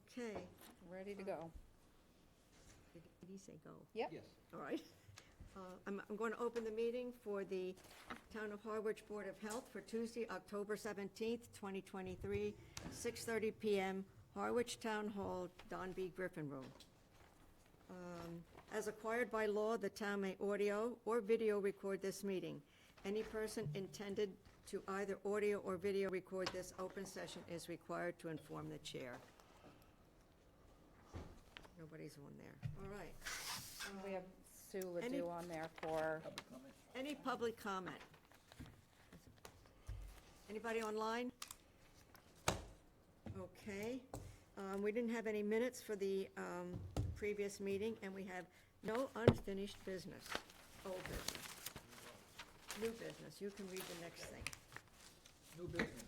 Okay. Ready to go. Did he say go? Yep. Yes. All right. I'm going to open the meeting for the Town of Harwich Board of Health for Tuesday, October 17th, 2023, 6:30 PM, Harwich Town Hall, Don B. Griffin Room. As acquired by law, the town may audio or video record this meeting. Any person intended to either audio or video record this open session is required to inform the chair. Nobody's on there. All right. We have Sue Any- Ledoux on there for, Public comment? Any public comment? Anybody online? Okay. We didn't have any minutes for the previous meeting, and we have no unfinished business. Old business. New business. You can read the next thing. New business.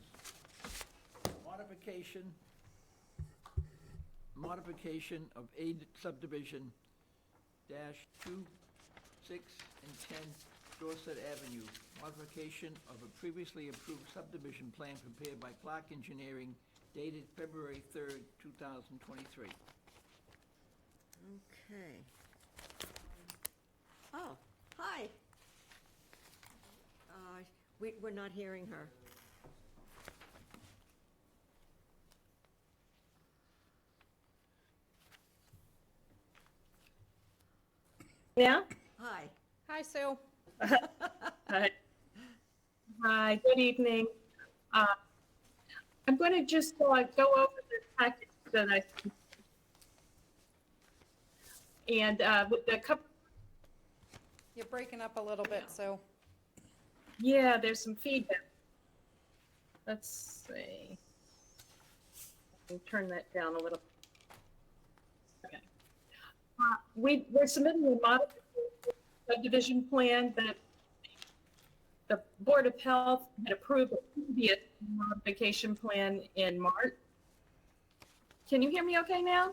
Modification of A subdivision dash 2, 6, and 10 Dorset Avenue. Modification of a previously approved subdivision plan prepared by Clark Engineering dated February 3rd, 2023. Okay. Oh, hi. We're not hearing her. Yeah? Hi. hi, Sue. Hi. Hi, good evening. I'm going to just go over the package that and with the couple, You're breaking up a little bit, Sue. yeah, there's some feedback. Let's see. I'll turn that down a little. Okay. We're submitting a modification subdivision plan that the Board of Health had approved a previous modification plan in March. Can you hear me okay now?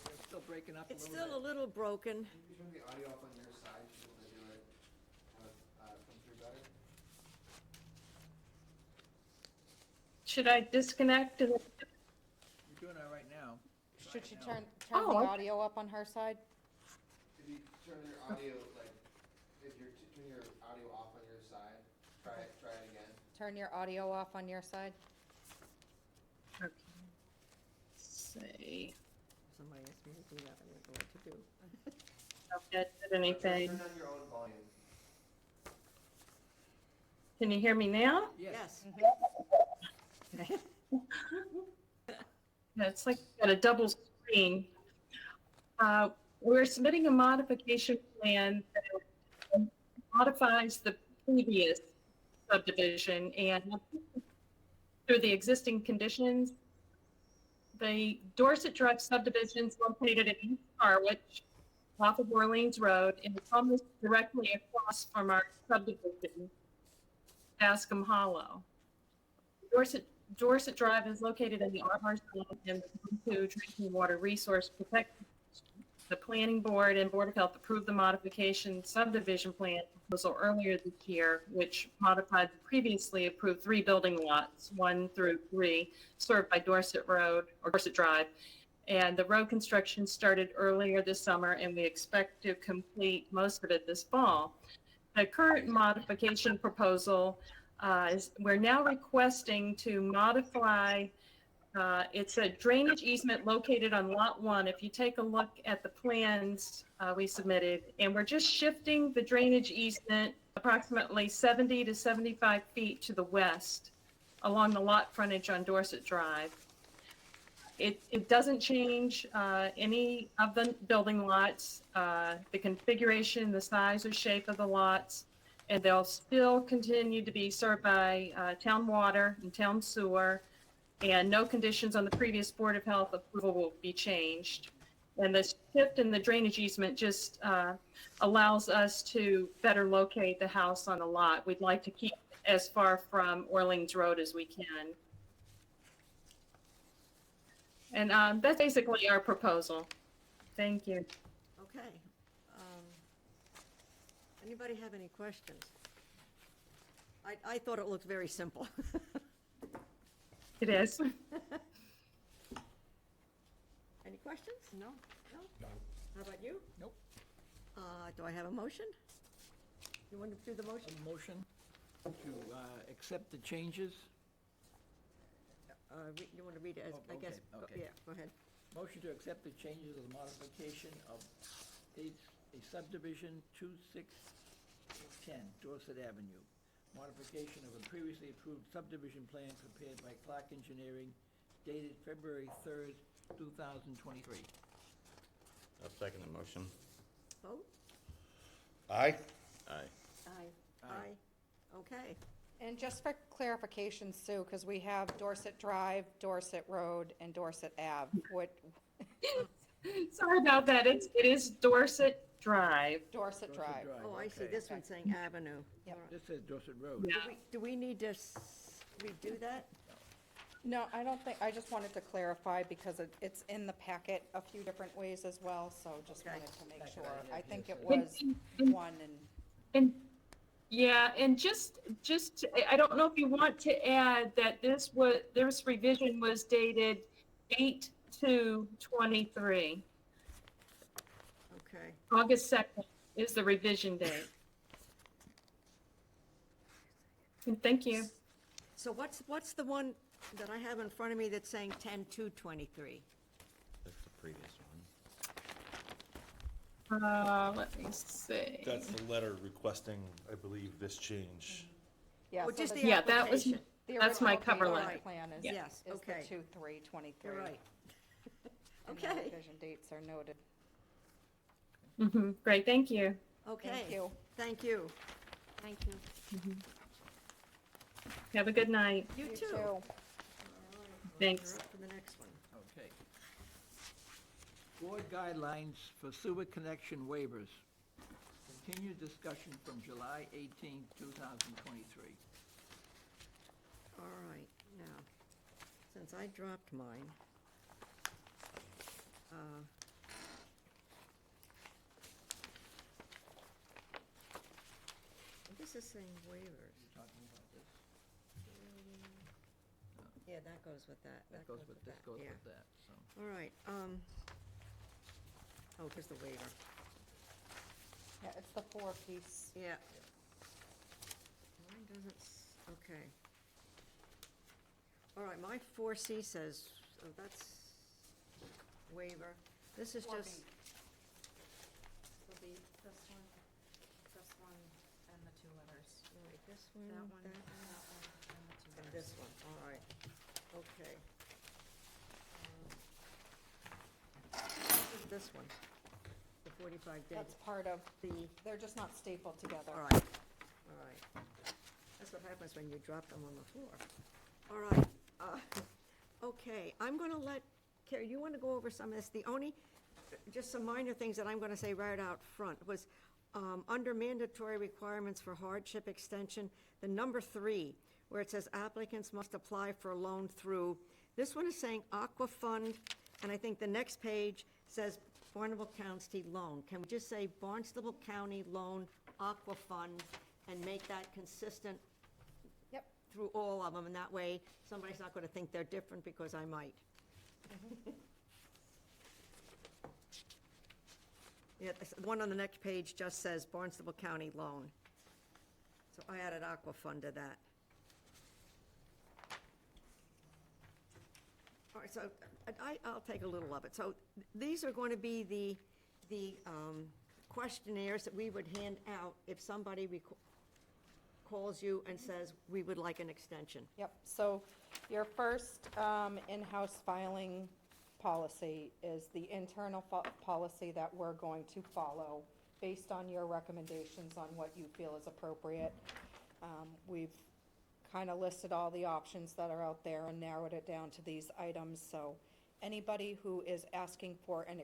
It's still breaking up a It's little bit. still a little broken. Can you turn the audio off on your side, so that do it, come through better? Should I disconnect? You're doing all right now. Should she turn the Oh, okay. audio up on her side? If you turn your audio, like, if you're, turn your audio off on your side, try it again. Turn your audio off on your side. Okay. Say, Somebody asked me to do that, I don't know what to do. did anything? Turn on your own volume. Can you hear me now? Yes. Yes. Yeah, it's like got a double screen. We're submitting a modification plan that modifies the previous subdivision and through the existing conditions. The Dorset Drive subdivision is located in East Harwich, off of Orleans Road, and it's almost directly across from our subdivision, Bascom Hollow. Dorset Drive is located in the RR zone in the 2 Drinking Water Resource Protection. The Planning Board and Board of Health approved the modification subdivision plan proposal earlier this year, which modified the previously approved 3 building lots, 1 through 3, served by Dorset Road or Dorset Drive. And the road construction started earlier this summer, and we expect to complete most of it this fall. The current modification proposal we're now requesting to modify, it's a drainage easement located on Lot 1. If you take a look at the plans we submitted, and we're just shifting the drainage easement approximately 70 to 75 feet to the west along the lot frontage on Dorset Drive. It doesn't change any of the building lots, the configuration, the size or shape of the lots, and they'll still continue to be served by town water and town sewer, and no conditions on the previous Board of Health approval will be changed. And the shift in the drainage easement just allows us to better locate the house on the lot. We'd like to keep as far from Orleans Road as we can. And that's basically our proposal. Thank you. Okay. Anybody have any questions? I thought it looked very simple. It is. questions? No. No? How about you? Nope. Do I have a motion? You want to do the motion? A motion to accept the changes. You want to read it as, Oh, I guess, okay, okay. yeah, go ahead. Motion to accept the changes of the modification of a subdivision 2610 Dorset Avenue. Modification of a previously approved subdivision plan prepared by Clark Engineering dated February 3rd, 2023. I'll second the motion. Vote? Aye. Aye. Aye. Aye. Okay. And just for clarification, Sue, because we have Dorset Drive, Dorset Road, and Dorset Ave. What, Sorry about that. It is Dorset Drive. Dorset Drive. Oh, I see, okay. this one's saying Avenue. Yep. All right. This says Dorset Road. Yeah. Do we need to redo that? No, I don't think, I just wanted to clarify because it's in the packet a few different ways as well, so just Okay. wanted to make Packet, sure. yeah, I think it yes. was one and, And, yeah, and just, I don't know if you want to add that this revision was dated 8/2/23. Okay. August 2nd is the revision date. And thank you. So what's the one that I have in front of me that's saying 10/2/23? That's the previous one. Let me see. That's the letter requesting, I believe, this change. yeah. Or so just the- the Yeah, that was- application? the that's my original cover date on letter. the plan is, Yes, is the okay. 2/3/23. You're right. And the Okay, revision dates are noted. Great, thank you. okay. Thank you. Thank you. Thank you. Have a good night. You too. too. All right, Thanks. You're up for the next one. Okay. Board guidelines for sewer connection waivers. Continued discussion from July 18, 2023. All right, now, since I dropped mine, this is saying waivers. You talking about this? Yeah, that goes with that. That goes with, this goes yeah. with that, so. All right, oh, here's the waiver. Yeah, it's the 4-piece. Yeah. Mine doesn't, okay. All right, my 4C says, oh, that's waiver. This is just, Will be this one, and the two letters. right, this one, That one, that, and that one, and the two and letters. this one, all right, okay. This one, the 45 days. That's part of the, they're just not stapled together. All right, all right. That's what happens when you drop them on the floor. All right, okay, I'm gonna let, Carrie, you wanna go over some of this? The only, just some minor things that I'm gonna say right out front was, under mandatory requirements for hardship extension, the number 3, where it says applicants must apply for a loan through, this one is saying Aqua Fund, and I think the next page says Barnstable County Loan. Can we just say Barnstable County Loan Aqua Fund and make that consistent Yep. through all of them, and that way, somebody's not gonna think they're different because I might. Yeah, the one on the next page just says Barnstable County Loan. So I added Aqua Fund to that. All right, so I'll take a little of it. So these are going to be the questionnaires that we would hand out if somebody calls you and says, we would like an extension. Yep, so your first in-house filing policy is the internal policy that we're going to follow based on your recommendations on what you feel is appropriate. We've kind of listed all the options that are out there and narrowed it down to these items, so anybody who is asking for an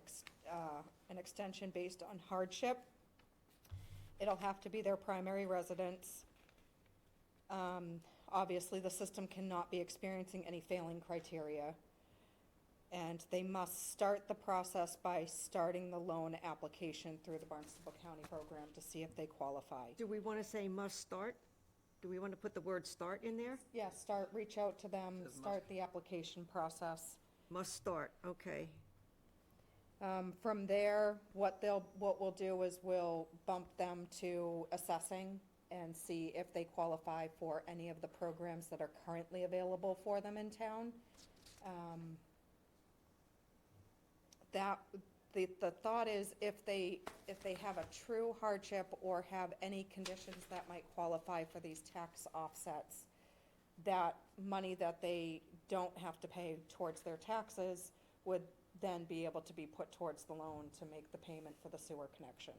extension based on hardship, it'll have to be their primary residence. Obviously, the system cannot be experiencing any failing criteria. And they must start the process by starting the loan application through the Barnstable County program to see if they qualify. Do we want to say must start? Do we want to put the word start in there? Yeah, reach out to them, Says must. start the application process. Must start, okay. From there, what we'll do is we'll bump them to assessing and see if they qualify for any of the programs that are currently available for them in town. The thought is if they have a true hardship or have any conditions that might qualify for these tax offsets, that money that they don't have to pay towards their taxes would then be able to be put towards the loan to make the payment for the sewer connection.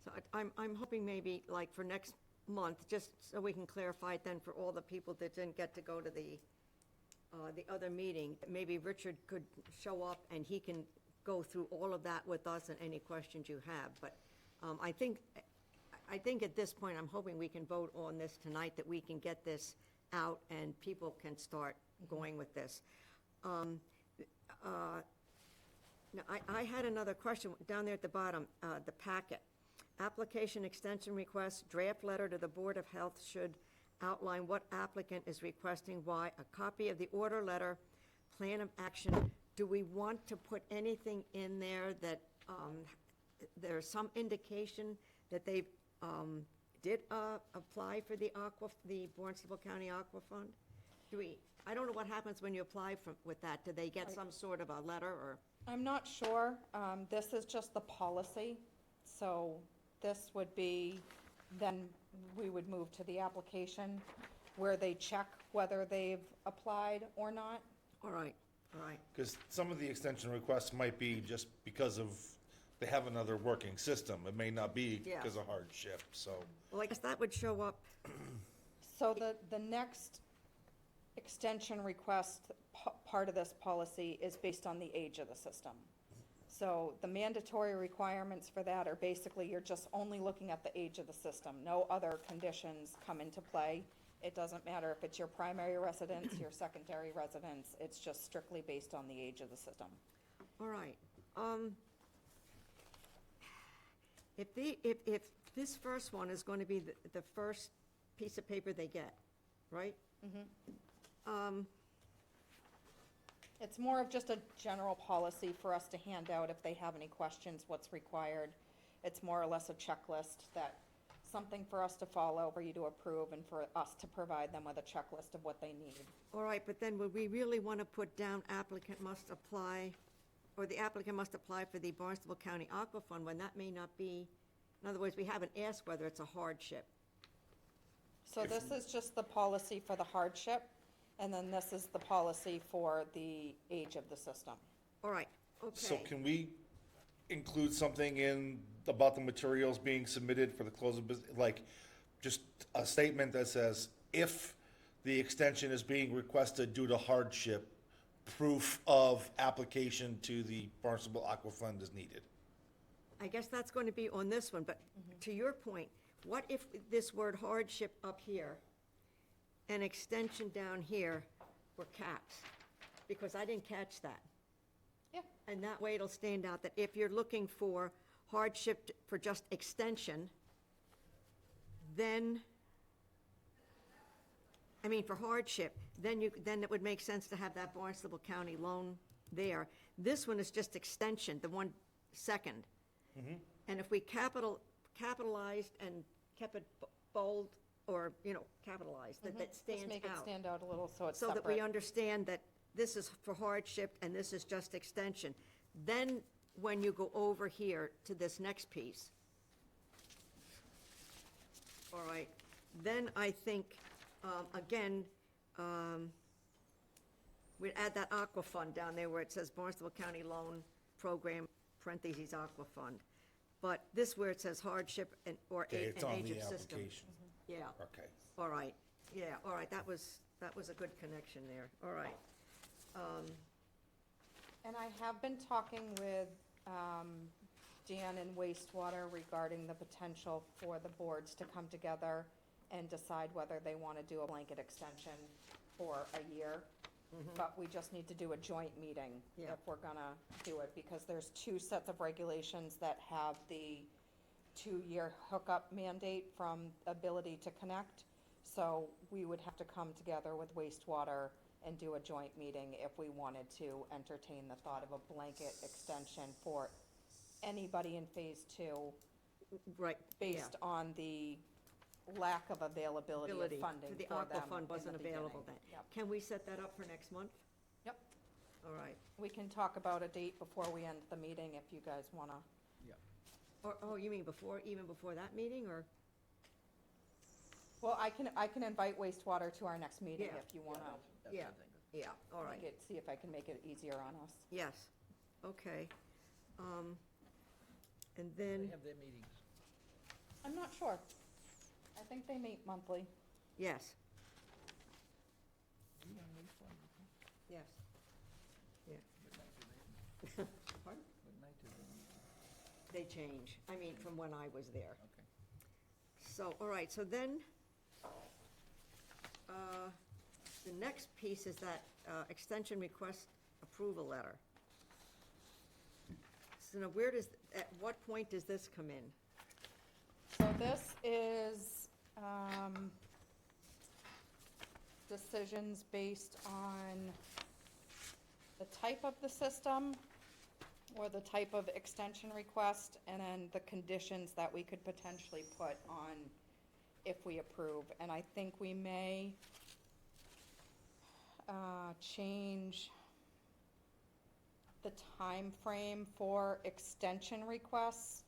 So I'm hoping maybe like for next month, just so we can clarify it then for all the people that didn't get to go to the other meeting, maybe Richard could show up and he can go through all of that with us and any questions you have. But I think at this point, I'm hoping we can vote on this tonight, that we can get this out and people can start going with this. Now, I had another question down there at the bottom, the packet. Application extension request, draft letter to the Board of Health should outline what applicant is requesting why, a copy of the order letter, plan of action. Do we want to put anything in there that there's some indication that they did apply for the Barnstable County Aqua Fund? I don't know what happens when you apply with that. Do they get some sort of a letter or? I'm not sure. This is just the policy, so this would be, then we would move to the application where they check whether they've applied or not. All right. Because some of the extension requests might be just because of, they have another working system. It may not be Yeah. because of hardship, so. Well, I guess that would show up. So the next extension request, part of this policy is based on the age of the system. So the mandatory requirements for that are basically, you're just only looking at the age of the system. No other conditions come into play. It doesn't matter if it's your primary residence, your secondary residence, it's just strictly based on the age of the system. All right. If this first one is going to be the first piece of paper they get, right? It's more of just a general policy for us to hand out if they have any questions, what's required. It's more or less a checklist, that something for us to follow, for you to approve, and for us to provide them with a checklist of what they need. All right, but then would we really want to put down applicant must apply, or the applicant must apply for the Barnstable County Aqua Fund when that may not be, in other words, we haven't asked whether it's a hardship. So this is just the policy for the hardship, and then this is the policy for the age of the system. All right, So okay. can we include something in about the materials being submitted for the close of business, like just a statement that says, if the extension is being requested due to hardship, proof of application to the Barnstable Aqua Fund is needed? I guess that's going to be on this one, but to your point, what if this word hardship up here and extension down here were caps? Because I didn't catch that. Yeah. And that way it'll stand out that if you're looking for hardship for just extension, then, for hardship, then it would make sense to have that Barnstable County loan there. This one is just extension, the one second. And if we capitalized and kept it bold, or, capitalized, that stands Just make it out. stand out a little so it's So separate. that we understand that this is for hardship and this is just extension. Then, when you go over here to this next piece, all right, then I think, again, we'd add that Aqua Fund down there where it says Barnstable County Loan Program, parentheses, Aqua Fund. But this where it says hardship or Okay, an it's on age the of system. application. Yeah. Okay. All right, yeah, all right, that was a good connection there, all right. And I have been talking with Dan in wastewater regarding the potential for the boards to come together and decide whether they want to do a blanket extension for a year. But we just need to do a joint meeting Yeah. if we're gonna do it, because there's two sets of regulations that have the 2-year hookup mandate from ability to connect. So we would have to come together with wastewater and do a joint meeting if we wanted to entertain the thought of a blanket extension for anybody in phase two Right, yeah. based on the lack of availability of Ability, funding the for them ARPA fund in the wasn't available beginning. then. Yep. Can we set that up for next month? Yep. All right. We can talk about a date before we end the meeting if you guys want to. Or, oh, you mean before, even before that meeting, or? Well, I can invite wastewater to our next meeting Yeah. if you want to. That's Yeah. the thing. Yeah, all right. See if I can make it easier on us. Yes, okay. And They then, have their meetings. I'm not sure. I think they meet monthly. yes, You on wastewater before? yes. Yeah. What night do they meet? Pardon? What night do they meet? They change, I mean, from when I was there. Okay. So, all right, so then, the next piece is that extension request approval letter. So now where does, at what point does this come in? So this is decisions based on the type of the system or the type of extension request, and then the conditions that we could potentially put on if we approve. And I think we may change the time frame for extension requests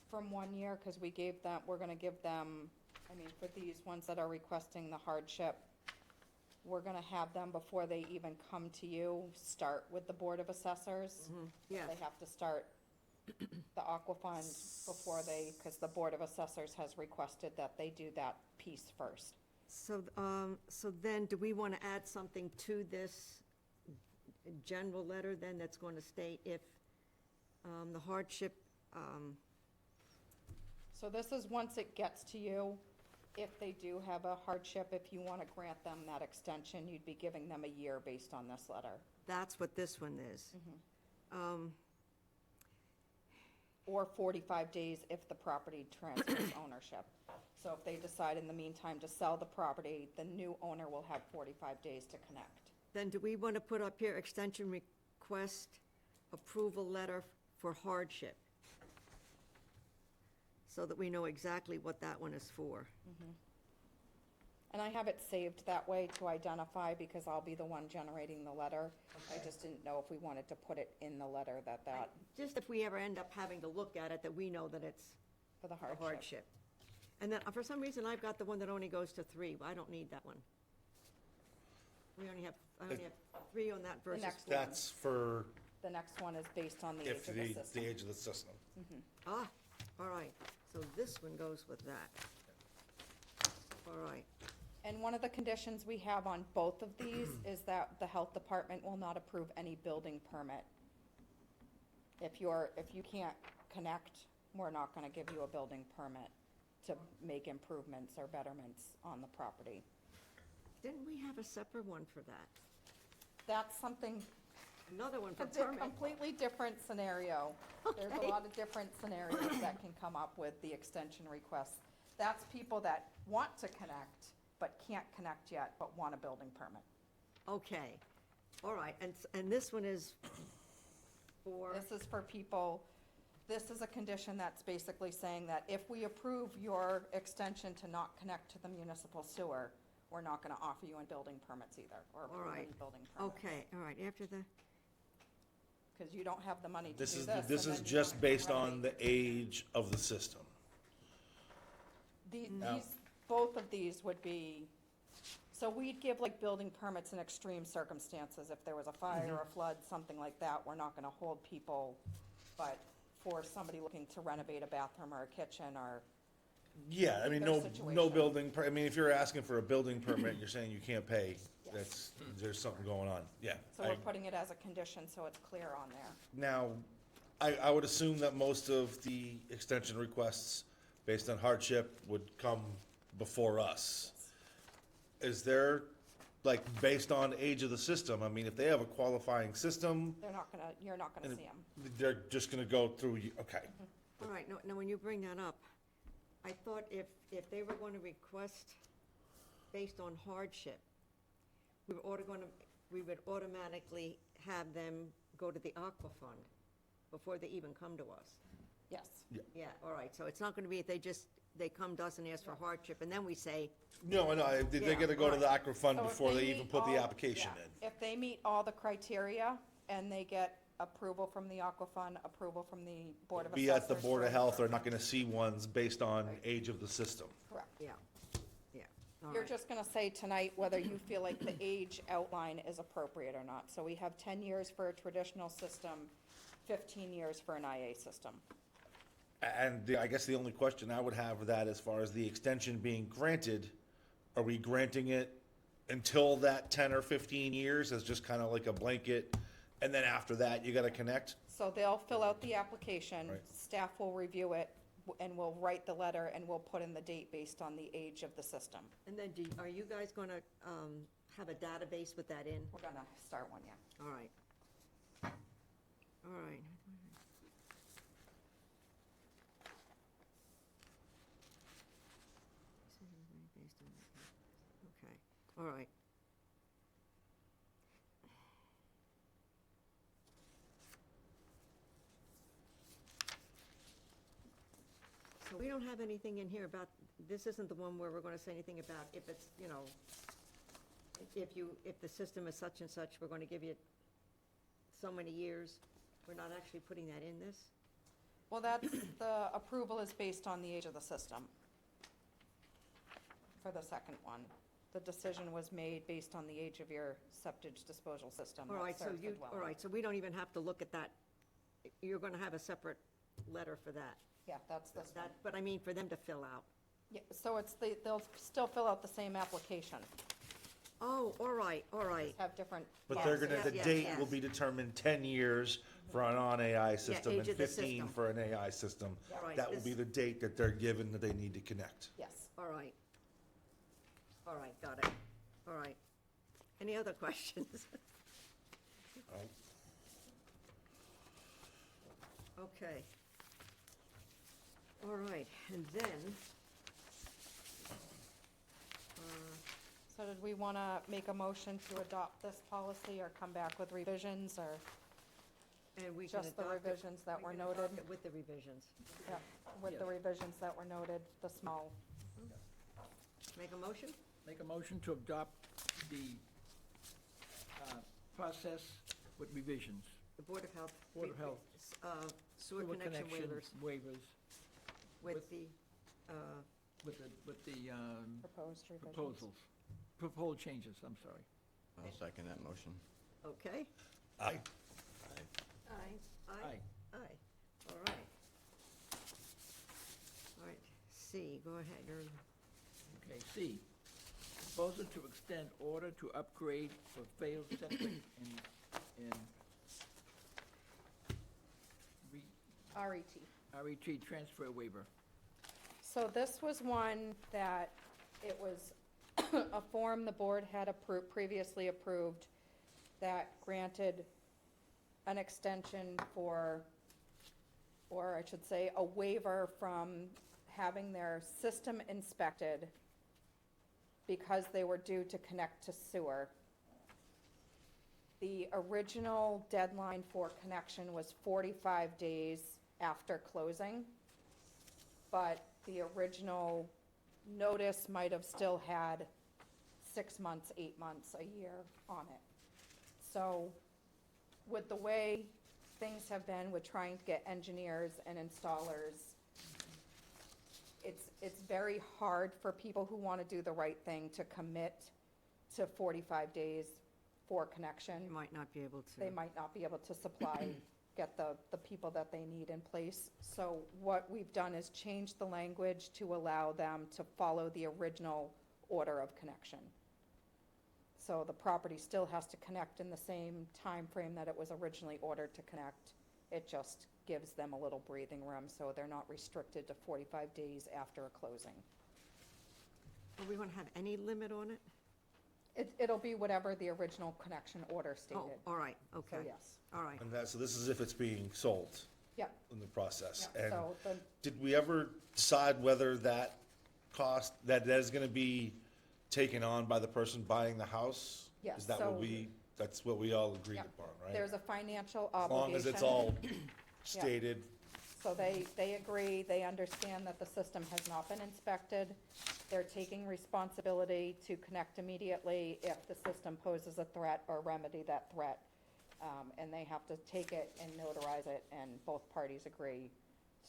from 1 year, because we gave them, we're gonna give them, I mean, for these ones that are requesting the hardship, we're gonna have them, before they even come to you, start with the Board of Assessors. Yes, They have to start the Aqua Fund before they, because the Board of Assessors has requested that they do that piece first. so, so then, do we want to add something to this general letter then that's going to state if the hardship, So this is once it gets to you, if they do have a hardship, if you want to grant them that extension, you'd be giving them a year based on this letter. that's what this one is? Or 45 days if the property transfers ownership. So if they decide in the meantime to sell the property, the new owner will have 45 days to connect. Then do we want to put up here extension request approval letter for hardship? So that we know exactly what that one is for. And I have it saved that way to identify, because I'll be the one generating the letter. I just didn't know if we wanted to put it in the letter that Just if we ever end up having to look at it, that we know that it's for the a hardship. hardship. And then, for some reason, I've got the one that only goes to 3, I don't need that one. I only have 3 on that versus. next one. That's for The next one is based on the age if of the the system. age of the system. Ah, all right, so this one goes with that. All right, And one of the conditions we have on both of these is that the health department will not approve any building permit. If you can't connect, we're not gonna give you a building permit to make improvements or betterments on the property. didn't we have a separate one for that? That's something, Another one for it's a permit? completely different scenario. There's a Okay. lot of different scenarios that can come up with the extension request. That's people that want to connect, but can't connect yet, but want a building permit. Okay, all right, and this one is for, This is for people, this is a condition that's basically saying that if we approve your extension to not connect to the municipal sewer, we're not gonna offer you a building permits either, or all approve any right, building permits. okay, all right, after the, Because you don't have the money to do This this. is, and this is then you just wanna based on renovate. the age of the system. These, both of these would be, so we'd give like building permits in extreme circumstances, if there was a fire or a flood, something like that, we're not gonna hold people. But for somebody looking to renovate a bathroom or a kitchen, or, Yeah, I mean, Their no situation. building, I mean, if you're asking for a building permit, you're saying you can't pay, that's, there's something going on, yeah. so we're putting it as a condition, so it's clear on there. Now, I would assume that most of the extension requests based on hardship would come before us. Is there, like, based on age of the system, I mean, if they have a qualifying system, You're not gonna see them. they're just gonna go through, okay. all right, now when you bring that up, I thought if they were going to request based on hardship, we would automatically have them go to the Aqua Fund before they even come to us. Yes. Yeah, all right, so it's not gonna be if they come to us and ask for hardship, and then we say, No, they Yeah, gotta go to the right. Aqua Fund So if before they even meet put the all- application yeah, in. If they meet all the criteria and they get approval from the Aqua Fund, approval from the Board of Assessors. Be at the Board of for- Health, they're not gonna see ones based on Right. age of the system. Correct. yeah, yeah, all You're right. just gonna say tonight whether you feel like the age outline is appropriate or not. So we have 10 years for a traditional system, 15 years for an IA system. And I guess the only question I would have with that, as far as the extension being granted, are we granting it until that 10 or 15 years as just kind of like a blanket, and then after that, you gotta connect? So they'll fill out the application, Right. staff will review it, and we'll write the letter, and we'll put in the date based on the age of the system. And then, are you guys gonna, have a database with that in? We're gonna start one, yeah. All right. All right. Okay, all right. So we don't have anything in here about, this isn't the one where we're gonna say anything about if it's, you know, if the system is such and such, we're gonna give you so many years. We're not actually putting that in this? Well, that's, the approval is based on the age of the system for the second one. The decision was made based on the age of your septic disposal system All that right, so serves the all dwelling. right, so we don't even have to look at that. You're gonna have a separate letter for that. Yeah, that's this one. That, but I mean, for them to fill out. Yeah, so it's they'll still fill out the same application, Oh, all right, all right. just have different. But they're policies. gonna, the yes, date yes. will be determined 10 years for a non-AI system age and of the 15 system. for an AI system. Yeah. Right, That will this- be the date that they're given that they need to connect. Yes. All right. All right, got it. All right. Any other questions? Okay. All right, and then, So did we want to make a motion to adopt this policy or come back with revisions or and we can just the adopt it. revisions that We were can noted? adopt it with the revisions. Yeah, with the Yes. revisions that were noted, the small. Make a motion? Make a motion to adopt the process with revisions. The Board of Health. Board of Health. Sewer connection waivers Waivers with the, with the Proposed revisions. proposed changes, I'm sorry. I'll second that motion. okay? Aye. Aye. Aye. Aye, all right. All right, C, go ahead, Okay, C, proposal to extend order to upgrade for failed septic in RET. RET transfer waiver. So this was one that, it was a form the board had previously approved that granted an extension for, or I should say, a waiver from having their system inspected because they were due to connect to sewer. The original deadline for connection was 45 days after closing, but the original notice might have still had 6 months, 8 months, a year on it. So with the way things have been with trying to get engineers and installers, it's very hard for people who want to do the right thing to commit to 45 days for connection. you might not be able to. They might not be able to supply, get the people that they need in place. So what we've done is change the language to allow them to follow the original order of connection. So the property still has to connect in the same time frame that it was originally ordered to connect. It just gives them a little breathing room, so they're not restricted to 45 days after a closing. Are we gonna have any limit on it? It'll be whatever the original connection order Oh, stated. all right, So okay, yes, all right. And that, so this is if it's being sold yeah, in the process. yeah. And So the, did we ever decide whether that cost, that is gonna be taken on by the person buying the house? Yes, Is that so- that's what we all agreed Yep. upon, right? There's a financial As obligation. long as it's all stated. So they agree, they understand that the system has not been inspected. They're taking responsibility to connect immediately if the system poses a threat or remedy that threat. And they have to take it and notarize it, and both parties agree.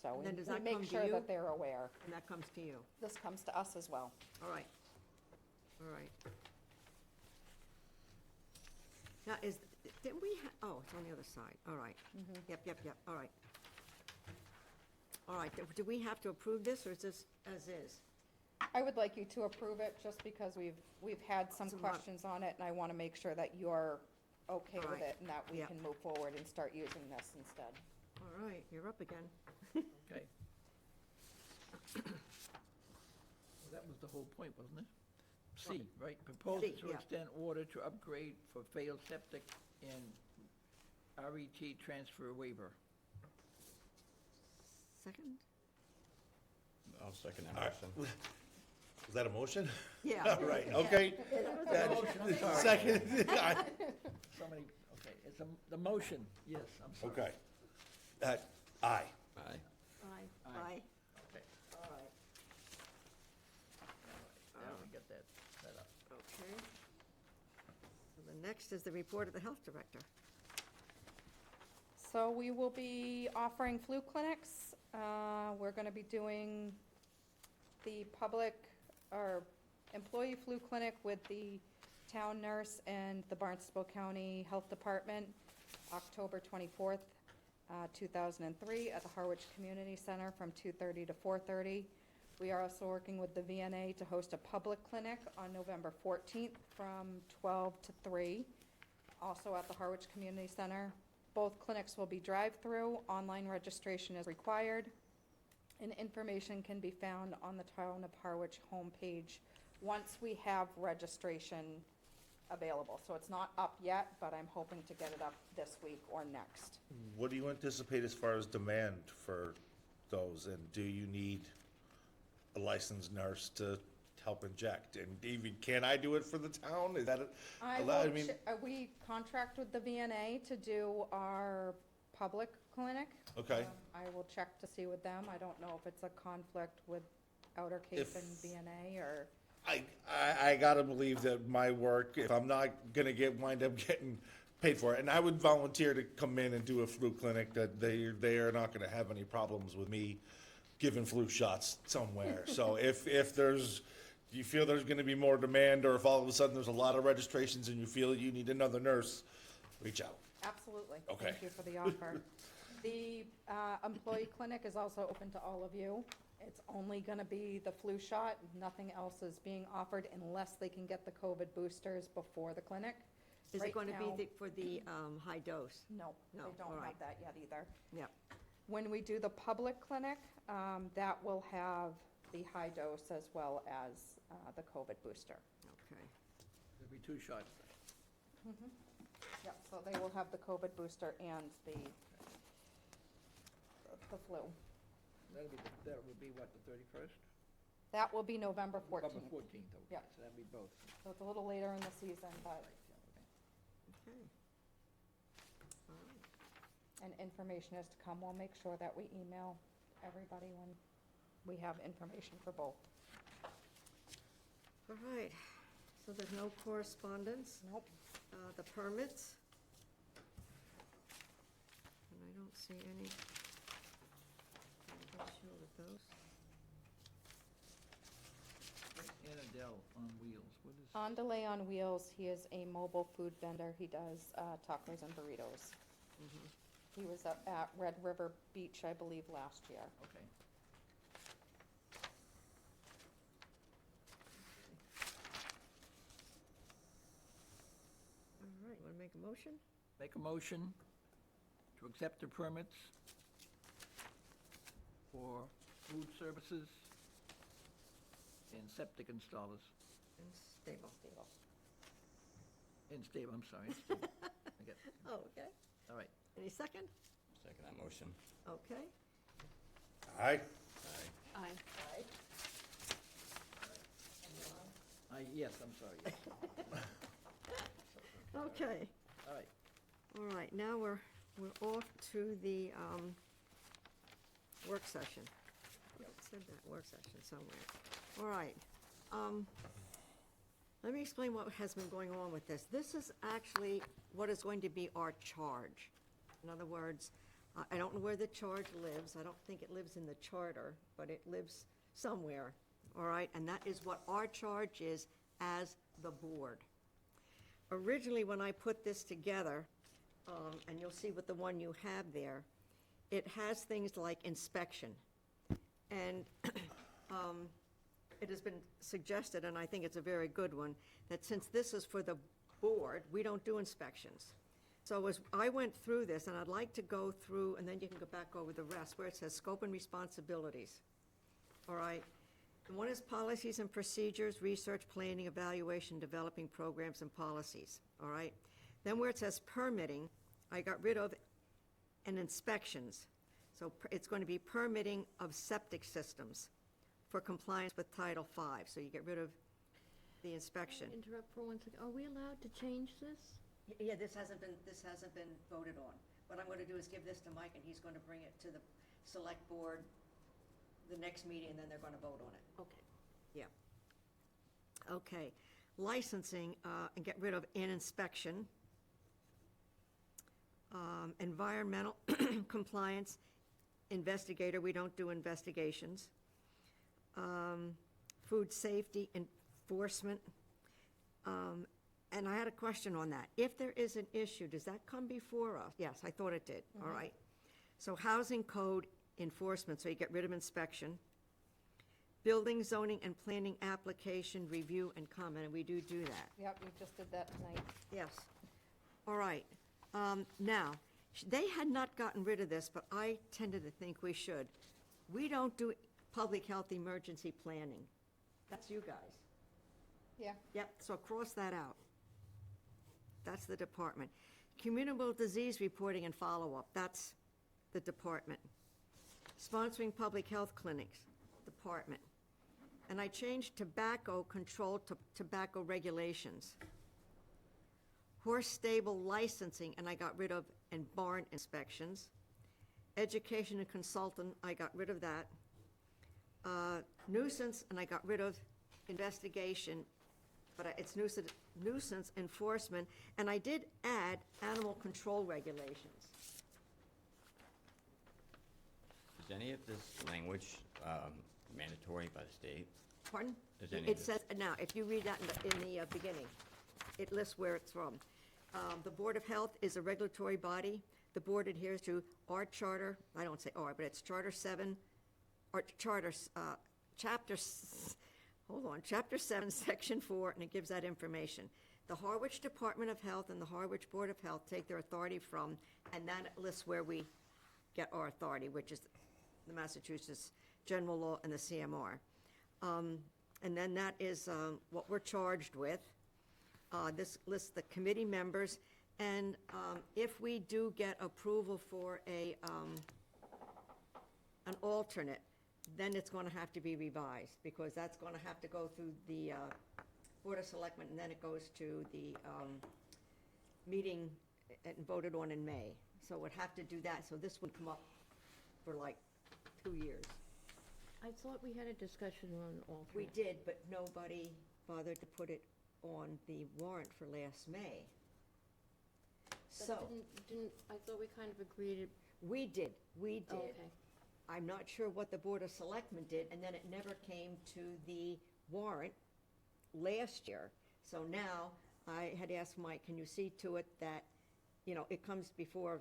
So And then we does that make come to sure you? that they're aware. And that comes to you. This comes to us as well. All right. All right. Now, didn't we, oh, it's on the other side. All right. Yep, all right. All right, do we have to approve this, or is this as is? I would like you to approve it, just because we've had some Some questions on it, and I want to make sure that you're okay with Alright, it, and that we yeah. can move forward and start using this instead. All right, you're up again. Okay. Well, that was the whole point, wasn't it? C, right? Proposal C, to yeah. extend order to upgrade for failed septic and RET transfer waiver. Second? I'll second that All right. motion. Is that a motion? Yeah. All right, okay. Second. Somebody, okay, it's the motion, yes, I'm sorry. Okay. Aye. Aye. Aye. Aye. Aye. Okay, All right, now we get that set up. okay. So the next is the report of the health director. So we will be offering flu clinics. We're going to be doing the public or employee flu clinic with the town nurse and the Barnstable County Health Department, October 24th, 2003, at the Harwich Community Center from 2:30 to 4:30. We are also working with the VNA to host a public clinic on November 14th from 12 to 3, also at the Harwich Community Center. Both clinics will be drive-through. Online registration is required, and information can be found on the Town of Harwich homepage once we have registration available. So it's not up yet, but I'm hoping to get it up this week or next. What do you anticipate as far as demand for those? And do you need a licensed nurse to help inject? And even, can I do it for the town? Is that allowed? I mean, We contract with the VNA to do our public clinic. Okay. I will check to see with them. I don't know if it's a conflict with Outer Cape If- and VNA, or, I gotta believe that my work, if I'm not gonna wind up getting paid for it, and I would volunteer to come in and do a flu clinic, that they are not gonna have any problems with me giving flu shots somewhere. So if you feel there's gonna be more demand, or if all of a sudden there's a lot of registrations and you feel you need another nurse, reach out. absolutely. Okay. Thank you for the offer. The employee clinic is also open to all of you. It's only going to be the flu shot. Nothing else is being offered unless they can get the COVID boosters before the clinic. Is Right it going to now- be for the high dose? No, they No, don't all have right. that yet either. Yep. When we do the public clinic, that will have the high dose as well as the COVID booster. Okay. There'll be 2 shots. Yep, so they will have the COVID booster and the flu. That would be what, the 31st? That will be November November 14th. 14th, okay, Yep. so that'd be both. So it's a little later in the season, but, Right, yeah, okay. Okay. All right. and information is to come. We'll make sure that we email everybody when we have information for both. All right, so there's no correspondence, Nope. the permits. And I don't see any issue with those. Annadelle on wheels, what is? Andale on Wheels, he is a mobile food vendor. He does tacos and burritos. He was up at Red River Beach, I believe, last year. Okay. All right, want to make a motion? Make a motion to accept the permits for food services and septic installers, And stable. and stable, I'm sorry, and stable. I get- Oh, okay. All right, Any second? Second that motion. Okay. Aye. Aye. Aye. I Yes, I'm sorry, yes. Okay, All right. all right, now we're off to the work session. It said that, work session somewhere. All right. Let me explain what has been going on with this. This is actually what is going to be our charge. In other words, I don't know where the charge lives. I don't think it lives in the charter, but it lives somewhere, all right? And that is what our charge is as the board. Originally, when I put this together, and you'll see with the one you have there, it has things like inspection. And it has been suggested, and I think it's a very good one, that since this is for the board, we don't do inspections. So as I went through this, and I'd like to go through, and then you can go back over the rest, where it says scope and responsibilities. All right? And one is policies and procedures, research, planning, evaluation, developing programs and policies. All right? Then where it says permitting, I got rid of and inspections. So it's going to be permitting of septic systems for compliance with Title V. So you get rid of the inspection. Interrupt for 1 second. Are we allowed to change this? Yeah, this hasn't been voted on. What I'm going to do is give this to Mike, and he's going to bring it to the select board the next meeting, and then they're going to vote on it. Okay. Yeah. Okay. Licensing, and get rid of an inspection. Environmental compliance, investigator, we don't do investigations. Food safety enforcement. And I had a question on that. If there is an issue, does that come before us? Yes, I thought it did, all right. So housing code enforcement, so you get rid of inspection. Building, zoning, and planning application review and comment, and we do that. Yep, you just did that tonight. Yes. All right. Now, they had not gotten rid of this, but I tended to think we should. We don't do public health emergency planning. That's you guys. Yeah. Yep, so cross that out. That's the department. Communicable disease reporting and follow-up, that's the department. Sponsoring public health clinics, department. And I changed tobacco control to tobacco regulations. Horse stable licensing, and I got rid of, and barn inspections. Education and consultant, I got rid of that. Nuisance, and I got rid of investigation, but it's nuisance enforcement, and I did add animal control regulations. Is any of this language mandatory by the state? Pardon? Is any of It this- says, now, if you read that in the beginning, it lists where it's from. The Board of Health is a regulatory body. The board adheres to our charter, I don't say our, but it's Charter 7, or Charter, Chapter 7, Section 4, and it gives that information. The Harwich Department of Health and the Harwich Board of Health take their authority from, and that lists where we get our authority, which is the Massachusetts General Law and the CMR. And then that is what we're charged with. This lists the committee members, and if we do get approval for an alternate, then it's going to have to be revised, because that's going to have to go through the Board of Selectmen, and then it goes to the meeting and voted on in May. So we'd have to do that, so this would come up for like 2 years. I thought we had a discussion on alternate. We did, but nobody bothered to put it on the warrant for last May. But So, I thought we kind of agreed. we did. Oh, okay. I'm not sure what the Board of Selectmen did, and then it never came to the warrant last year. So now, I had asked Mike, can you see to it that, it comes before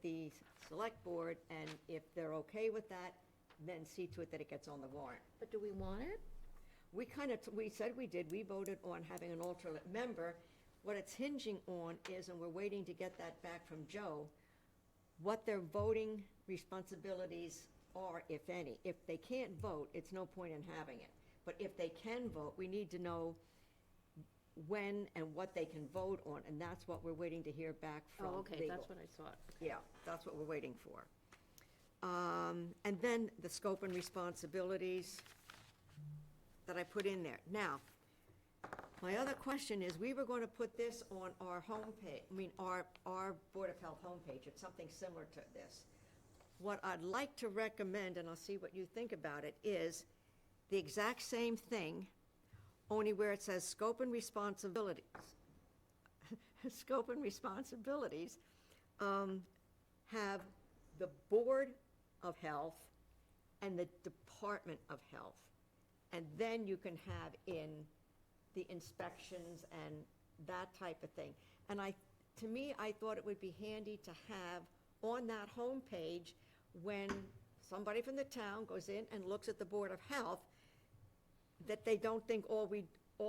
the Select Board, and if they're okay with that, then see to it that it gets on the warrant. But do we want it? We said we did, we voted on having an alternate member. What it's hinging on is, and we're waiting to get that back from Joe, what their voting responsibilities are, if any. If they can't vote, it's no point in having it. But if they can vote, we need to know when and what they can vote on, and that's what we're waiting to hear back from Oh, okay, legal. that's what I thought. Yeah, that's what we're waiting for. And then the scope and responsibilities that I put in there. Now, My other question is, we were going to put this on our homepage, our Board of Health homepage, it's something similar to this. What I'd like to recommend, and I'll see what you think about it, is the exact same thing, only where it says scope and responsibilities. Scope and responsibilities, have the Board of Health and the Department of Health. And then you can have in the inspections and that type of thing. And to me, I thought it would be handy to have on that homepage, when somebody from the town goes in and looks at the Board of Health, that they don't think all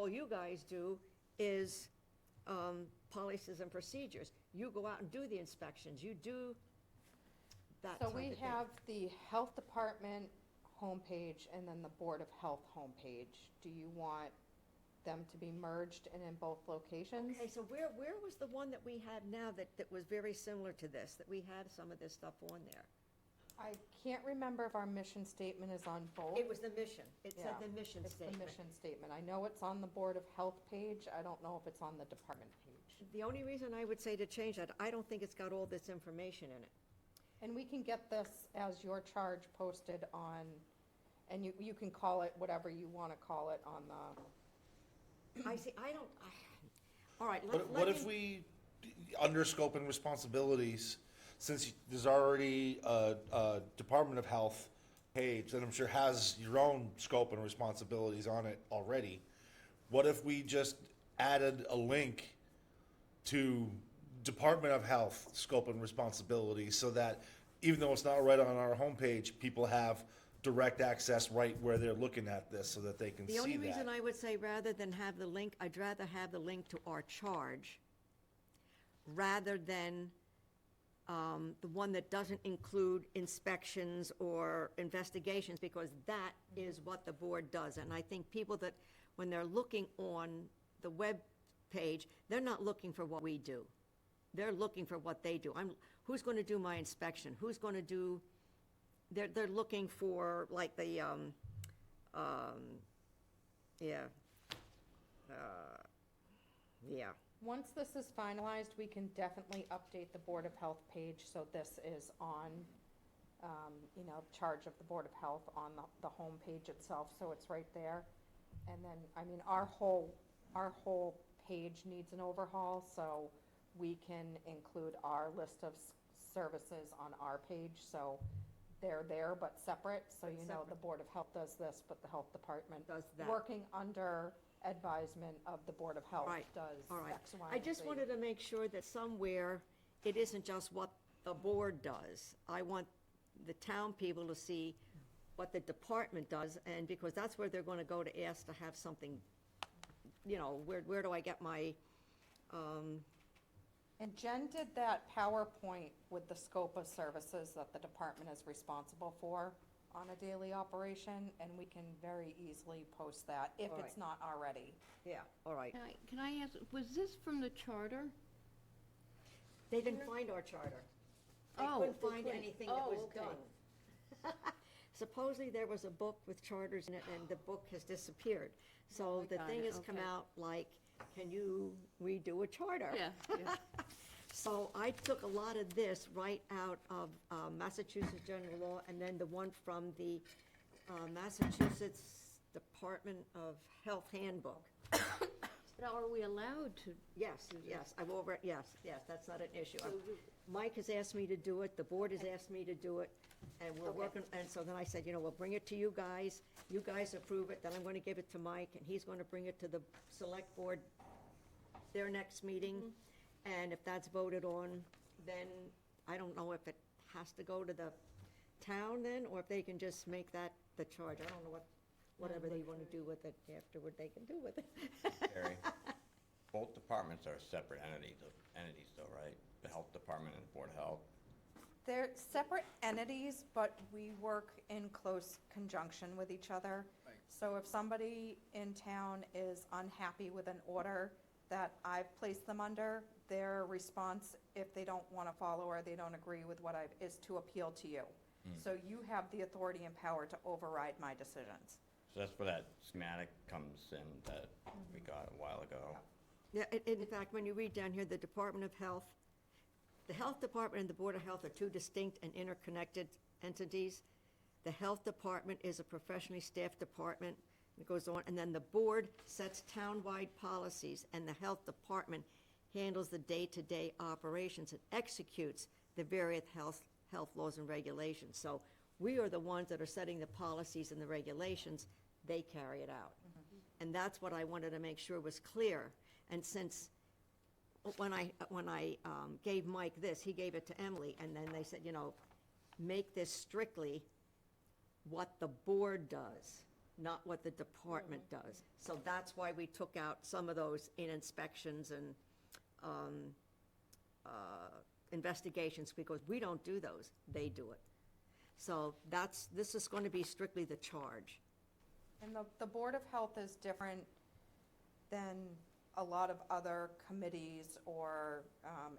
you guys do is policies and procedures. You go out and do the inspections, you do that type So of thing. we have the Health Department homepage and then the Board of Health homepage. Do you want them to be merged and in both locations? Okay, so where was the one that we have now that was very similar to this, that we had some of this stuff on there? I can't remember if our mission statement is on both. It was the mission, it said Yeah, the mission It's the statement. mission statement. I know it's on the Board of Health page. I don't know if it's on the department page. The only reason I would say to change that, I don't think it's got all this information in it. And we can get this as your charge posted on, and you can call it whatever you want to call it on the, I see, all right, What if we, under scope and responsibilities, since there's already a Department of Health page that I'm sure has your own scope and responsibilities on it already, what if we just added a link to Department of Health scope and responsibilities, so that even though it's not right on our homepage, people have direct access right where they're looking at this, so that they can see The that? only reason I would say, rather than have the link, I'd rather have the link to our charge, rather than the one that doesn't include inspections or investigations, because that is what the board does. And I think people that, when they're looking on the web page, they're not looking for what we do. They're looking for what they do. Who's going to do my inspection? Who's going to do, they're looking for, like, the, yeah. once this is finalized, we can definitely update the Board of Health page, so this is on, charge of the Board of Health on the home page itself, so it's right there. And then, our whole page needs an overhaul, so we can include our list of services on our page, so they're there but separate, so But you know the separate. Board of Health does this, but the Health Department, Does that. working under advisement of the Board of Health, Right, does all right. X, Y, I and just Z. wanted to make sure that somewhere, it isn't just what the board does. I want the town people to see what the department does, and because that's where they're gonna go to ask to have something, where do I get my, And Jen did that PowerPoint with the scope of services that the department is responsible for on a daily operation, and we can very easily post that if All it's not already. yeah, all right. Can I ask, was this from the charter? They didn't find our charter. They Oh, couldn't they find couldn't. anything that Oh, was okay. done. Supposedly, there was a book with charters in it, and the book has disappeared. So I the got thing it, has come okay. out like, can you redo a charter? Yeah, yeah. So I took a lot of this right out of Massachusetts General Law, and then the one from the Massachusetts Department of Health Handbook. But are we allowed to? Yes, yes, yes, that's not an issue. So Mike has asked me to do it, the board has asked me to do it, and we're Okay. working, and so then I said, we'll bring it to you guys approve it, then I'm gonna give it to Mike, and he's gonna bring it to the select board, their next meeting, and if that's voted on, then I don't know if it has to go to the town then, or if they can just make that the charge, I don't know whatever they wanna do with it afterward, they can do with it. Terry, both departments are separate entities though, right? The Health Department and Board of Health. They're separate entities, but we work in close conjunction with each other. Right. So if somebody in town is unhappy with an order that I've placed them under, their response, if they don't want to follow or they don't agree with what is to appeal to you. So you have the authority and power to override my decisions. So that's where that schematic comes in that we got a while ago. Yeah, in fact, when you read down here, the Department of Health, the Health Department and the Board of Health are two distinct and interconnected entities. The Health Department is a professionally staffed department, it goes on, and then the board sets town-wide policies, and the Health Department handles the day-to-day operations and executes the various health laws and regulations. So we are the ones that are setting the policies and the regulations, they carry it out. And that's what I wanted to make sure was clear. And since, when I gave Mike this, he gave it to Emily, and then they said, make this strictly what the board does, not what the department does. So that's why we took out some of those in inspections and investigations, because we don't do those, they do it. So this is going to be strictly the charge. And the Board of Health is different than a lot of other committees or,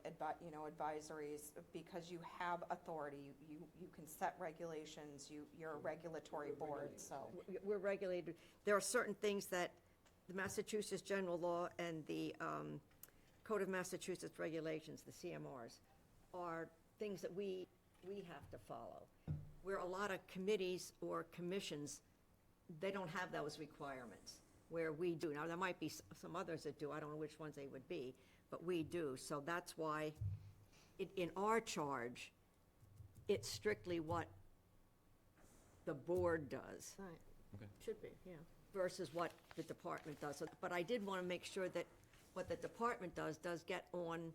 advisories, because you have authority. You can set regulations, you're a regulatory board, so. We're regulated. There are certain things that the Massachusetts General Law and the Code of Massachusetts Regulations, the CMRs, are things that we have to follow. Where a lot of committees or commissions, they don't have those requirements, where we do. Now, there might be some others that do, I don't know which ones they would be, but we do. So that's why, in our charge, it's strictly what the board does. Right. Okay. Should be, yeah. Versus what the department does. So- But I did want to make sure that what the department does get on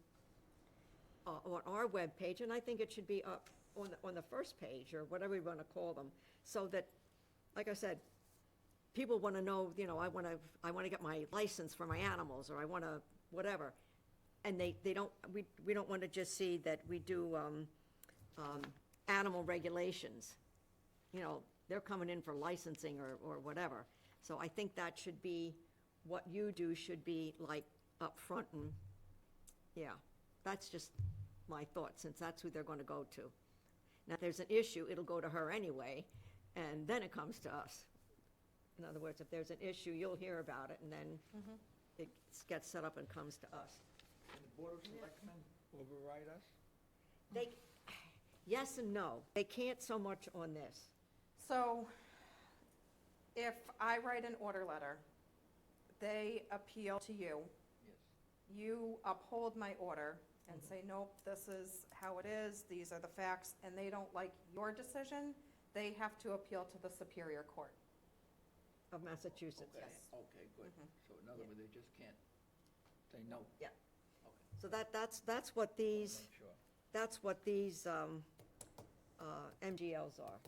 our webpage, and I think it should be up on the first page, or whatever we want to call them, so that, like I said, people want to know, I want to get my license for my animals, or I want to, whatever. And we don't want to just see that we do animal regulations. They're coming in for licensing or whatever. So I think that should be, what you do should be like up front, and, yeah, that's just my thought, since that's who they're going to go to. Now, if there's an issue, it'll go to her anyway, and then it comes to us. In other words, if there's an issue, you'll hear about it, and then it gets set up and comes to us. Can the Board of Selectmen override us? Yes and no. They can't so much on this. So if I write an order letter, they appeal to you, Yes. you uphold my order and say, nope, this is how it is, these are the facts, and they don't like your decision, they have to appeal to the Superior Court. Of Massachusetts. Okay, Yes. okay, good. So in other words, they just can't say no. Yeah. Okay, So that's what these, make sure. that's what these MGLs are.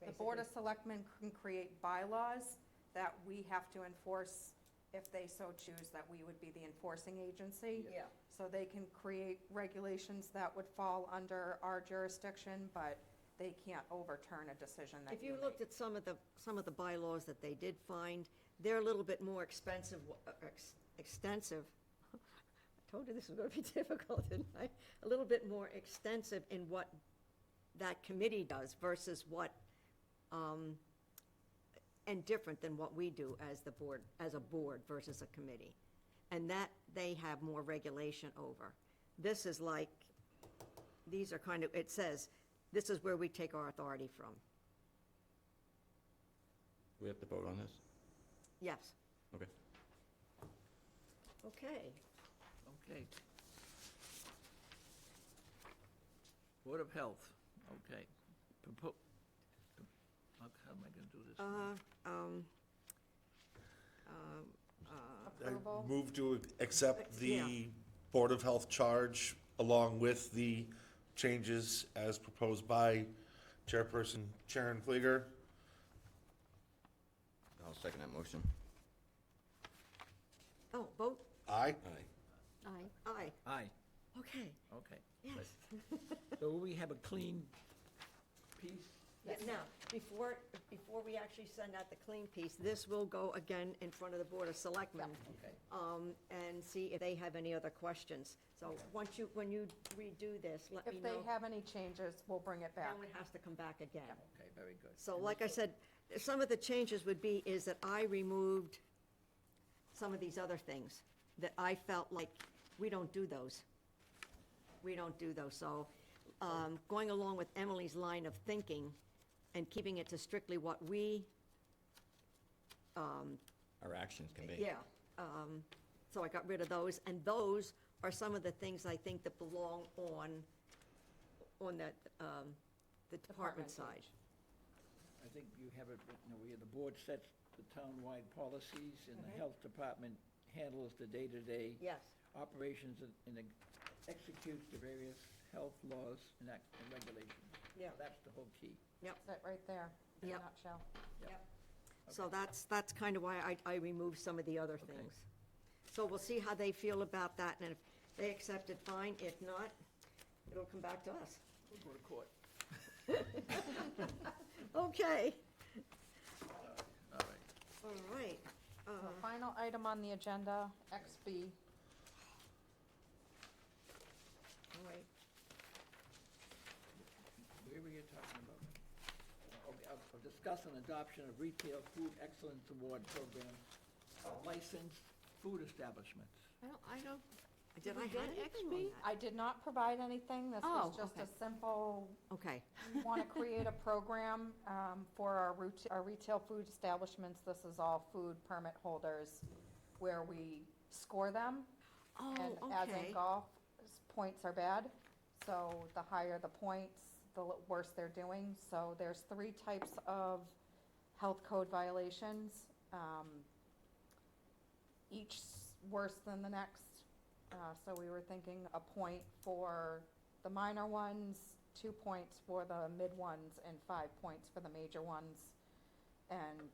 The Board of Selectmen can create bylaws that we have to enforce if they so choose, that we would be the enforcing agency. Yeah. So they can create regulations that would fall under our jurisdiction, but they can't overturn a decision that If you you make. looked at some of the bylaws that they did find, they're a little bit more extensive. I told you this was going to be difficult, didn't I? A little bit more extensive in what that committee does versus what, and different than what we do as the board, as a board versus a committee. And that they have more regulation over. This is like, these are kind of, it says, this is where we take our authority from. We have to vote on this? Yes. Okay. Okay. Okay. Board of Health, okay. How am I gonna do this? I Approval? move to accept Yeah. the Board of Health charge along with the changes as proposed by Chairperson Sharon Flieger. I'll second that motion. Oh, vote Aye? Aye. Aye. aye. Aye, Okay, okay. yes. So we have a clean piece? Yeah, now, before we actually send out the clean piece, this will go again in front of the Board of Selectmen. Okay. And see if they have any other questions. So when you redo this, let me If know. they have any changes, we'll bring it back. Then it has to come back again. Okay, very good. So like I said, some of the changes would be is that I removed some of these other things that I felt like, we don't do those. We don't do those, so, going along with Emily's line of thinking and keeping it to strictly what we, Our actions can be. yeah, so I got rid of those, and those are some of the things I think that belong on the department side. I think you have it written over here, the board sets the town-wide policies, and the health department handles the day-to-day Yes, operations and executes the various health laws and regulations. Yeah. That's the whole key. yep, That's it right there, in a Yep. nutshell. yep. So that's kind of why I removed some of the other things. So we'll see how they feel about that, and if they accept it, fine. If not, it'll come back to us. We'll go to court. Okay, All right. all right. So final item on the agenda, XB. All right. Where were you talking about? Okay, I'll discuss an adoption of Retail Food Excellence Award Program, licensed food establishments. I don't, Did I we have get anything XB? on that? I did not provide anything, this Oh, was just a okay. simple, Okay, we want to create a program for our retail food establishments. This is all food permit holders where we score them. oh, And as okay. in golf, points are bad, so the higher the points, the worse they're doing. So there's 3 types of health code violations, each worse than the next. So we were thinking a point for the minor ones, 2 points for the mid ones, and 5 points for the major ones. And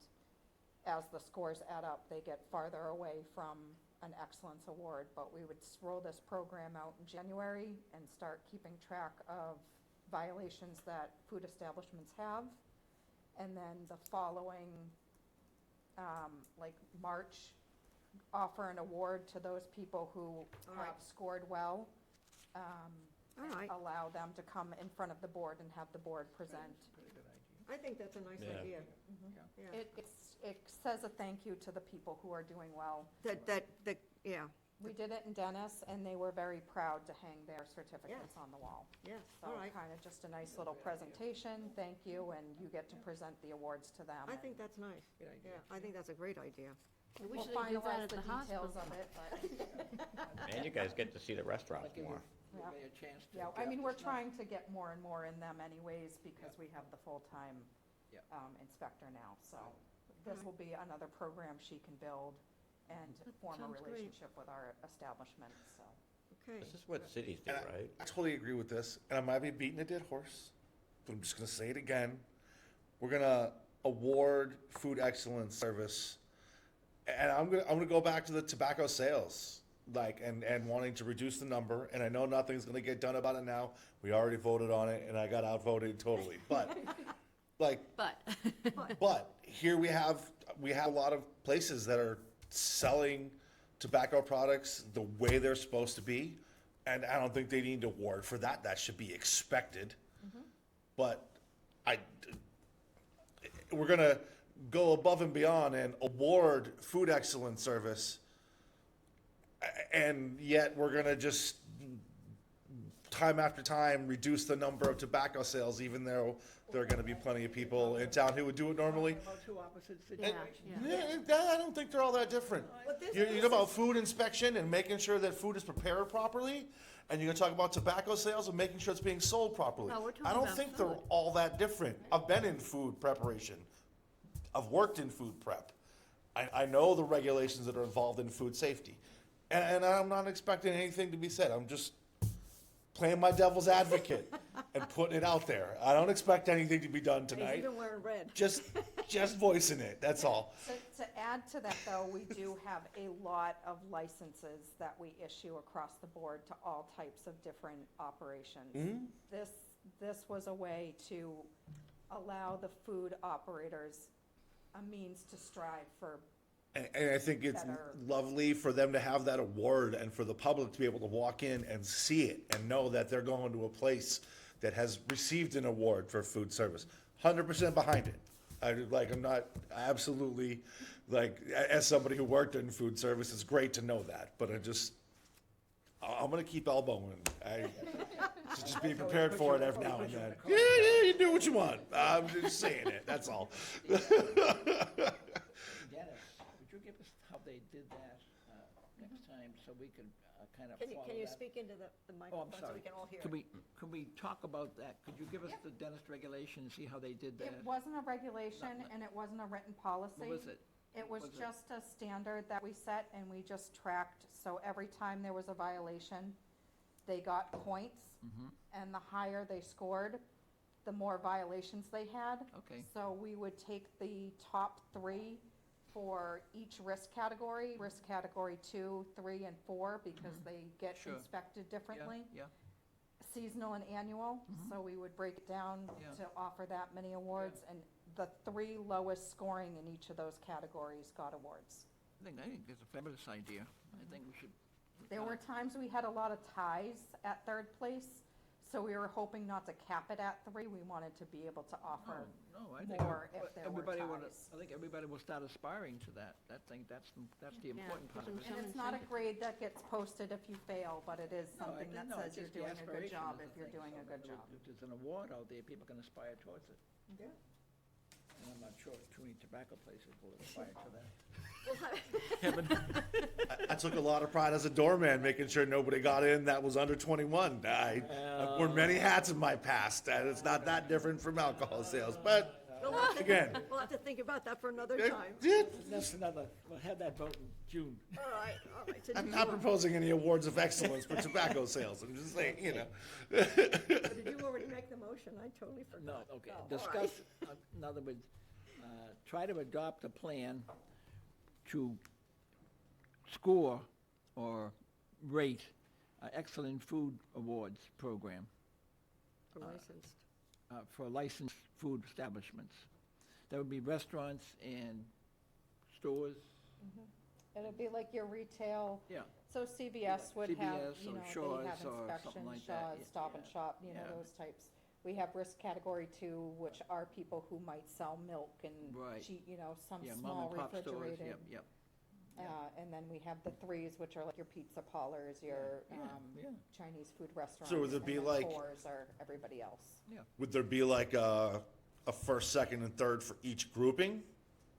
as the scores add up, they get farther away from an excellence award. But we would roll this program out in January and start keeping track of violations that food establishments have. And then the following, like March, offer an award to those people who All right. have scored well. All right. Allow them to come in front of the board and have the board present. Pretty good idea. I think that's a nice Yeah. idea. Yeah. Yeah. It says a thank you to the people who are doing well. Yeah, We did it in Dennis, and they were very proud to hang their certificates Yes. on the wall. yes, So all right. kind of just a nice little presentation, thank you, and you get to present the awards to them. I think that's nice. Good idea. Yeah, I think that's a great idea. I wish We'll they did that finalize at the the details hospital. of it, but, And you guys get to see the restaurants I'll give more. everybody a chance to. yeah, I get mean, up we're to snuff. trying to get more and more in them anyways, because we have the full-time Yeah. inspector now, so this will be another program she can build and form a sounds great. relationship with our establishment, so. Okay. This is what cities do, And right? I totally agree with this, and I might be beating a dead horse, but I'm just gonna say it again. We're gonna award food excellence service, and I'm gonna go back to the tobacco sales, like, and wanting to reduce the number, and I know nothing's gonna get done about it now. We already voted on it, and I got outvoted totally, but, like, But, but here we have a lot of places that are selling tobacco products the way they're supposed to be, and I don't think they need an award for that. That should be expected. But we're gonna go above and beyond and award food excellence service, and yet we're gonna just time after time reduce the number of tobacco sales, even though there are gonna be plenty of people in town who would do it normally. About two opposite yeah, situations. yeah. I don't think they're all that different. But this- You're this talking about is- food inspection and making sure that food is prepared properly, and you're gonna talk about tobacco sales and making sure it's being sold properly. No, we're I talking don't about think they're food. all that different. I've been in food preparation. I've worked in food prep. I know the regulations that are involved in food safety. And I'm not expecting anything to be said. I'm just playing my devil's advocate and putting it out there. I don't expect anything to be done He's tonight. even wearing red. Just voicing it, that's all. So to add to that, though, we do have a lot of licenses that we issue across the board to all types of different operations. This was a way to allow the food operators a means to strive for. And I think it's Better. lovely for them to have that award and for the public to be able to walk in and see it and know that they're going to a place that has received an award for food service. 100% behind it. I'm not absolutely, as somebody who worked in food service, it's great to know that, but I'm gonna keep elbowing. So just be prepared for it every now and then. Yeah, you do what you want. I'm just saying it, that's all. Dennis, would you give us how they did that next time, so we can kind of follow that? Can you speak into the Oh, microphone I'm so sorry. we can all hear? Can we talk about that? Could you give us the dentist regulation and see how they did that? It wasn't a regulation and it wasn't a written policy. What was it? It was Was it- just a standard that we set and we just tracked, so every time there was a violation, they got points. And the higher they scored, the more violations they had. Okay. So we would take the top 3 for each risk category, risk category 2, 3, and 4, because they get Sure. inspected Yeah, differently. yeah, Seasonal and annual, so we would break it down Yeah. to offer that many awards, and the 3 lowest scoring in each of those categories got awards. I think it's a fabulous idea. I think we should. There were times we had a lot of ties at 3rd place, so we were hoping not to cap it at 3. We wanted to be able to offer No, I think more if there were everybody will. ties. I think everybody will start aspiring to that. That's the Yeah, important part give of them it. And it's not a grade that gets posted if you fail, but it is No, something that no, says it's you're just the doing a good aspiration job is if the you're thing. doing So a good in other job. words, If there's an award out there, people can aspire towards it. Yeah. And I'm not sure if too many tobacco places will aspire to that. I took a lot of pride as a doorman, making sure nobody got in that was under 21. I wore many hats in my past, and it's not that different from alcohol sales, but again. We'll have to think about that for another it- time. it- That's another, we'll have that vote in June. All right. So I'm did not you- proposing any awards of excellence for tobacco sales, I'm just saying, you know. Did you already make the motion? I totally No, forgot. okay, Oh, all discuss, right. in other words, try to adopt a plan to score or rate excellent food awards program Licensed. for licensed food establishments. That would be restaurants and stores, It'll be like your retail, yeah. so CVS would have, CVS you or know, Shaw's they have or something inspections, like that, Shaw's, Stop and yeah, Shop, you know, yeah. those types. We have risk category 2, which are people who might sell milk and Right. you know, some Yeah, mom small and pop stores, refrigerated. yep, yep. And then we have the 3s, which are like your pizza parlors, your Yeah, yeah. Chinese food restaurants. would there be and like- the 4s are everybody else. Would there be like a first, second, and third for each grouping?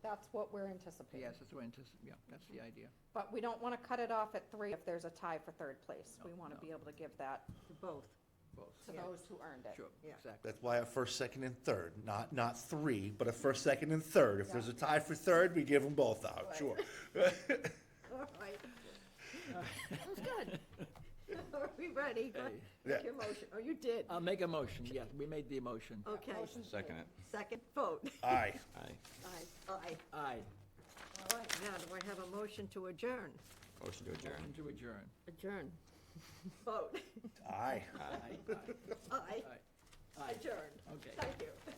That's what we're anticipating. Yes, that's what yeah, that's the idea. But we don't want to cut it off at 3 if there's a tie for 3rd place. No, We want to no. be able to give that To both. Both, to Yeah. those who earned it. sure, Yeah. exactly. That's why a first, second, and third, not 3, but a first, second, and third. If there's a tie for third, we give them both out, Right. sure. All right. Sounds good. Are we ready? Go ahead. Yeah. Make your motion. Oh, you did. I'll make a motion, yes, we made the motion. Okay. Second it. Second vote. Aye. Aye. Aye. Aye. Aye. All right, now do I have a motion to adjourn? Motion to adjourn. Motion to adjourn. Adjourn. Vote. Aye. Aye, aye, Aye. aye. Adjourned. Okay. Thank you.